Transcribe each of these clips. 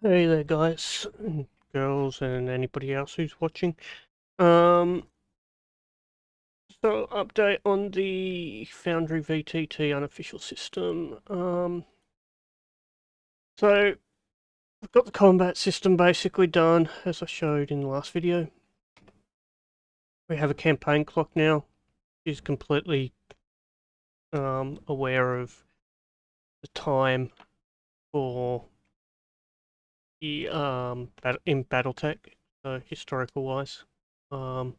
Hey there guys and girls and anybody else who's watching. Um so update on the Foundry VTT unofficial system. So we've got the combat system basically done as I showed in the last video. We have a campaign clock now. Is completely aware of the time for the in BattleTech, so historical wise. We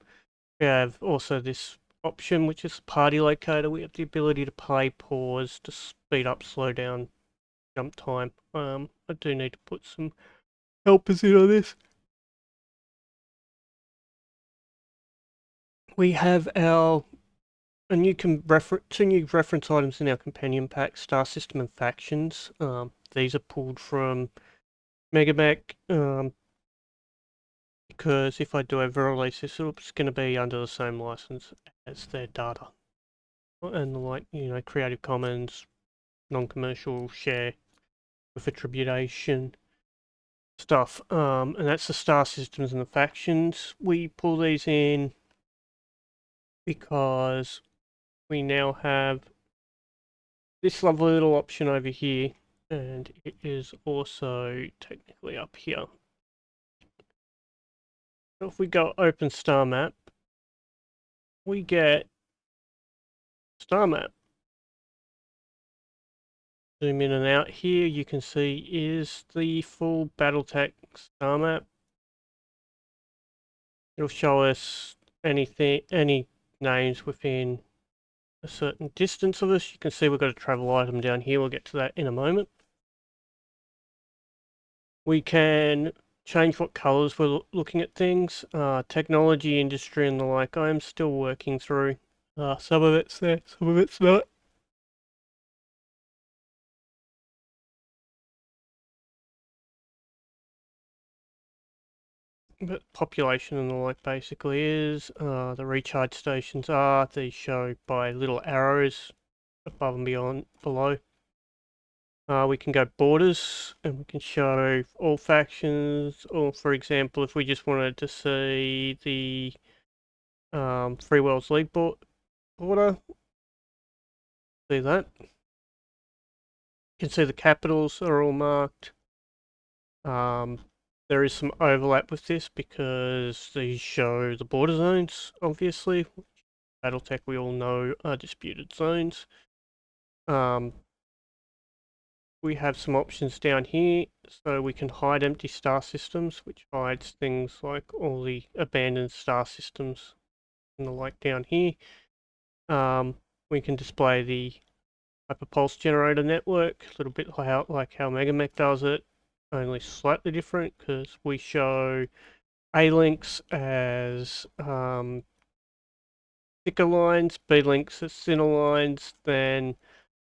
have also this option, which is party locator. We have the ability to play, pause, to speed up, slow down, jump time. I do need to put some helpers in on this. We have two new reference items in our companion pack: Star System and Factions. These are pulled from Megamech. Because if I do ever release this, it's going to be under the same license as their data, and like Creative Commons, non-commercial share with attribution stuff. And that's the star systems and the factions. We pull these in because we now have this lovely little option over here, and it is also technically up here. So if we go open star map, we get star map. Zoom in and out here, you can see is the full BattleTech star map. It'll show us any names within a certain distance of us. You can see we've got a travel item down here. We'll get to that in a moment. We can change what colors we're looking at things. Technology, industry, and the like. I am still working through. Some of it's there, some of it's not. But population and the like basically is. The recharge stations are. These show by little arrows above and beyond below. We can go borders and we can show all factions, or for example, if we just wanted to see the Free Worlds League border, see that. You can see the capitals are all marked. There is some overlap with this because these show the border zones, obviously. BattleTech, we all know, are disputed zones. We have some options down here, so we can hide empty star systems, which hides things like all the abandoned star systems and the like down here. We can display the hyperpulse generator network, a little bit like how Megamech does it, only slightly different because we show A links as thicker lines, B links as thinner lines, then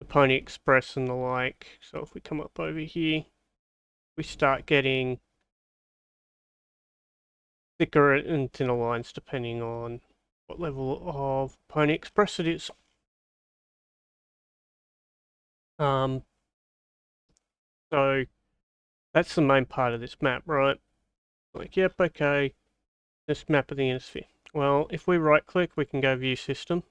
the Pony Express and the like. So if we come up over here, we start getting thicker and thinner lines depending on what level of Pony Express it is. So that's the main part of this map, right? Like, yep, okay, this map of the Innosphere. Well, if we right click, we can go view system,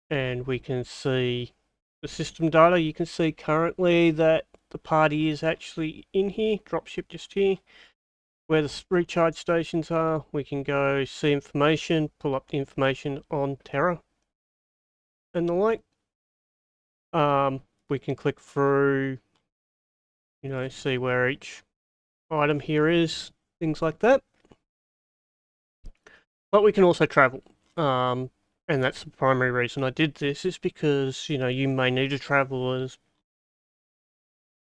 and we can see the system data. You can see currently that the party is actually in here, dropship just here. Where the recharge stations are, we can go see information, pull up the information on Terra and the like. We can click through, see where each item here is, things like that. But we can also travel. And that's the primary reason I did this, is because, you may need to travel as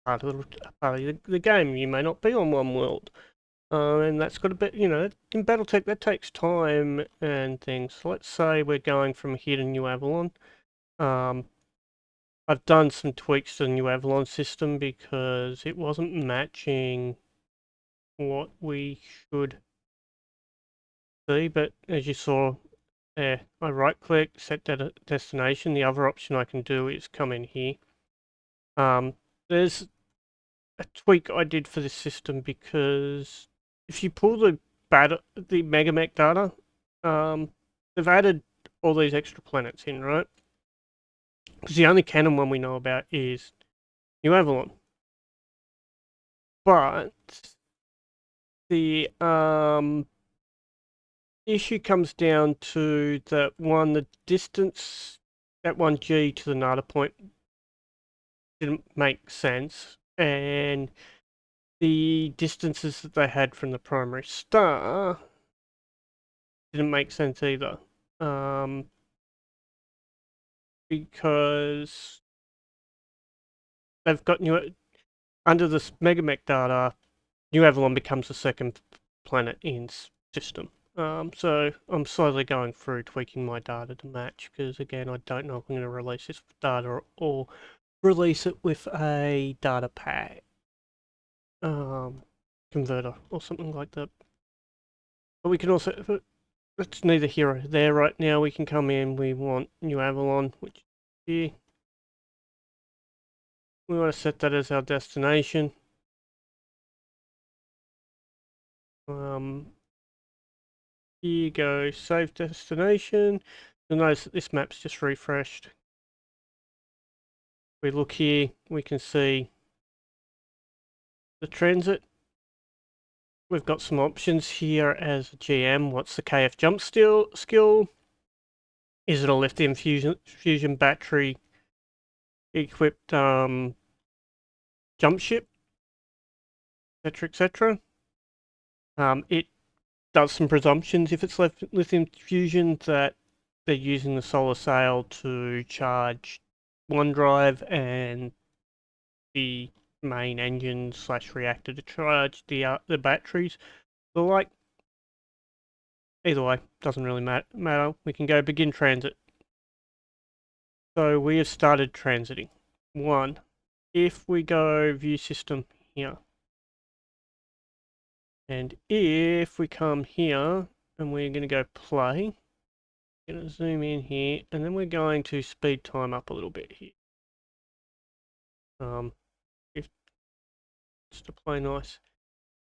part of the game. You may not be on one world. And that's got a bit, in BattleTech, that takes time and things. So let's say we're going from here to New Avalon. I've done some tweaks to the New Avalon system because it wasn't matching what we should see, but as you saw there, I right click, set destination. The other option I can do is come in here. There's a tweak I did for this system, because if you pull the Megamech data, they've added all these extra planets in, right? Because the only canon one we know about is New Avalon. But the issue comes down to the distance at 1G to the Nada point didn't make sense, and the distances that they had from the primary star didn't make sense either. Because they've got under this Megamech data, New Avalon becomes the second planet in system. So I'm slowly going through tweaking my data to match, because again, I don't know if I'm going to release this with data or release it with a data pack converter or something like that. But we can also, it's neither here or there right now. We can come in, we want New Avalon, which is here. We want to set that as our destination. Here you go, save destination. You'll notice that this map's just refreshed. We look here, we can see the transit. We've got some options here as a GM. What's the KF jump skill? Is it a lithium fusion battery equipped jump ship, etc., etc.? It does some presumptions if it's lithium fusion that they're using the solar sail to charge one drive and the main engine / reactor to charge the batteries. But like, either way, doesn't really matter. We can go begin transit. So we have started transiting. One, if we go view system here, and if we come here and we're going to go play, going to zoom in here, and then we're going to speed time up a little bit here. If just to play nice.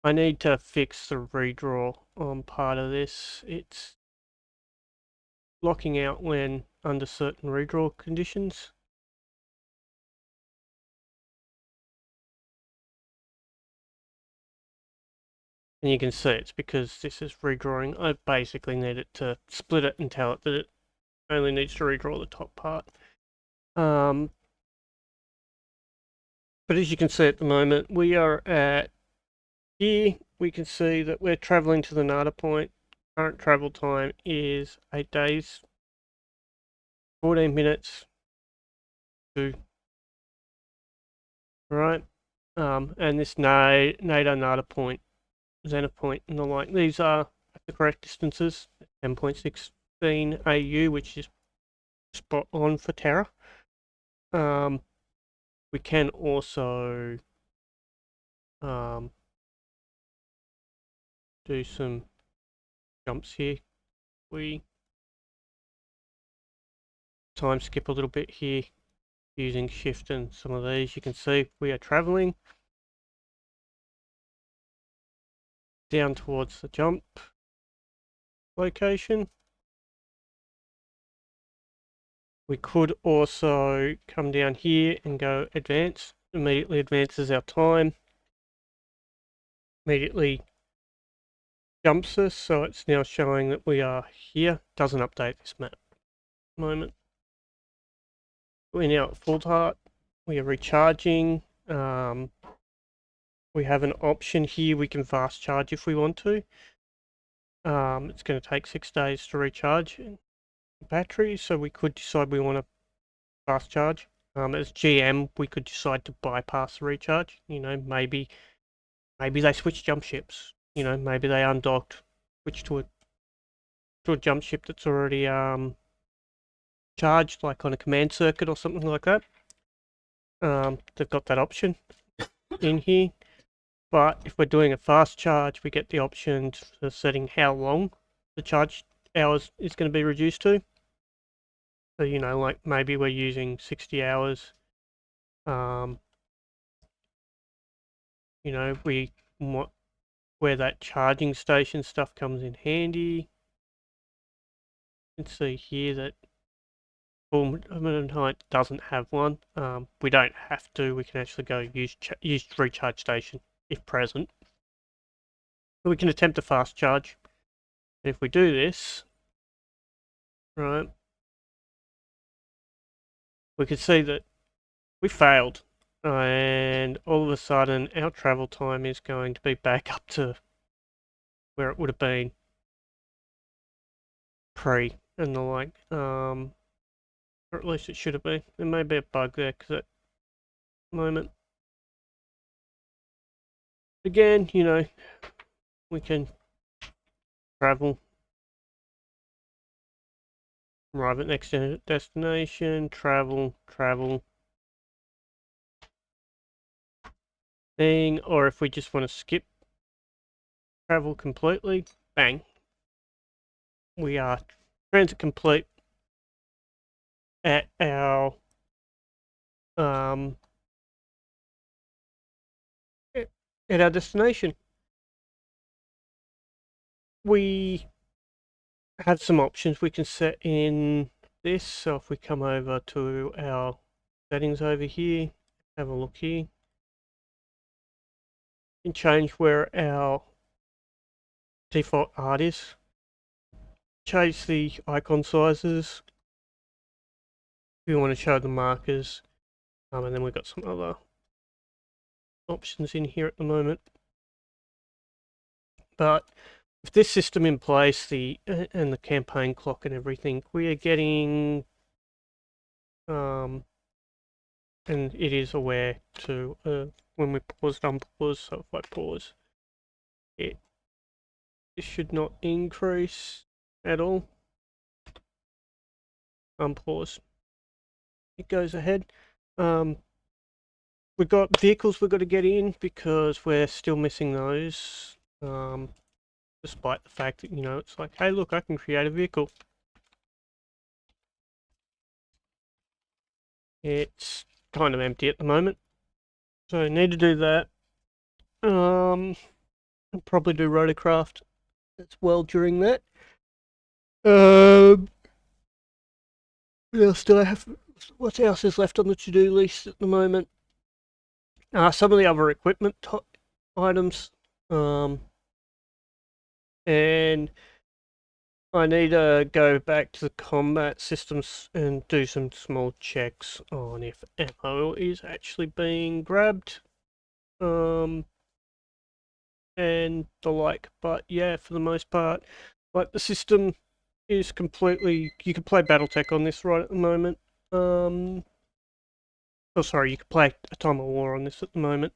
I need to fix the redraw on part of this. It's locking out when under certain redraw conditions. And you can see it's because this is redrawing. I basically need it to split it and tell it that it only needs to redraw the top part. But as you can see at the moment, we are at here. We can see that we're traveling to the Nada point. Current travel time is 8 days, 14 minutes to, right? And this Nada point, Zenith point, and the like, these are the correct distances. 10.16 AU, which is spot on for Terra. We can also do some jumps here. We time skip a little bit here using shift and some of these. You can see we are traveling down towards the jump location. We could also come down here and go advance. Immediately advances our time. Immediately jumps us, so it's now showing that we are here. Doesn't update this map at the moment. We're now at full heart. We are recharging. We have an option here. We can fast charge if we want to. It's going to take 6 days to recharge the battery, so we could decide we want to fast charge. As GM, we could decide to bypass the recharge. You know, maybe they switch jump ships. You know, maybe they undocked, switch to a jump ship that's already charged, like on a command circuit or something like that. They've got that option in here. But if we're doing a fast charge, we get the option for setting how long the charge hours is going to be reduced to. So, you know, like maybe we're using 60 hours. you know, where that charging station stuff comes in handy. You can see here that Height doesn't have one. We don't have to. We can actually go use recharge station if present. But we can attempt a fast charge. And if we do this, right, we can see that we failed. And all of a sudden, our travel time is going to be back up to where it would have been pre and the like. Or at least it should have been. There may be a bug there because at the moment, again, you know, we can travel, arrive at next destination, travel, thing, or if we just want to skip travel completely, bang, we are transit complete at our at our destination. We have some options we can set in this. So if we come over to our settings over here, have a look here, we can change where our default art is, change the icon sizes, we want to show the markers, and then we've got some other options in here at the moment. But with this system in place, and the campaign clock and everything, we are getting, and it is aware to when we pause and unpause. So if I pause, it should not increase at all. Unpause, it goes ahead. We've got vehicles we've got to get in because we're still missing those. Despite the fact that, you know, it's like, hey, look, I can create a vehicle. It's kind of empty at the moment, so I need to do that. I'll probably do rotorcraft as well during that. What else do I have? What else is left on the to-do list at the moment? Some of the other equipment items. And I need to go back to the combat systems and do some small checks on if ammo is actually being grabbed. And the like. But yeah, for the most part, like the system is completely, you can play Battletech on this right at the moment. Oh sorry, you can play A Time of War on this at the moment.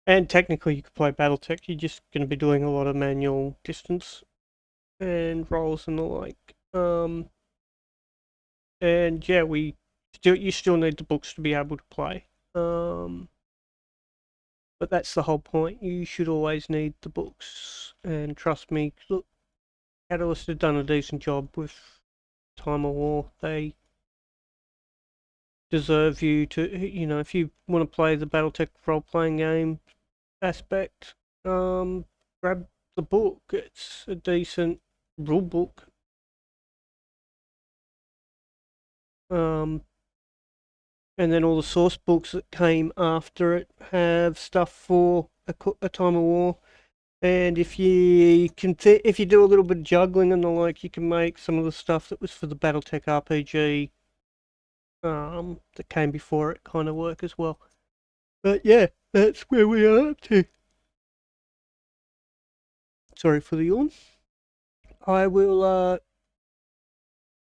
And technically you could play Battletech, you're just going to be doing a lot of manual distance and rolls and the like. And yeah, you still need the books to be able to play. But that's the whole point. You should always need the books. And trust me, look, Catalyst have done a decent job with Time of War. They deserve you to, you know, if you want to play the Battletech role-playing game aspect, grab the book. It's a decent rule book. And then all the source books that came after it have stuff for a Time of War. And if you do a little bit of juggling and the like, you can make some of the stuff that was for the Battletech RPG that came before it kind of work as well. But yeah, that's where we are up to. Sorry for the yawn. I will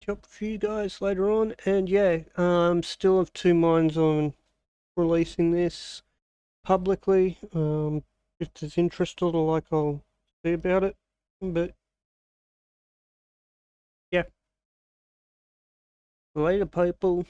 jump for you guys later on, and yeah, still have two minds on releasing this publicly. If there's interest or the like, I'll see about it. But yeah, later, people.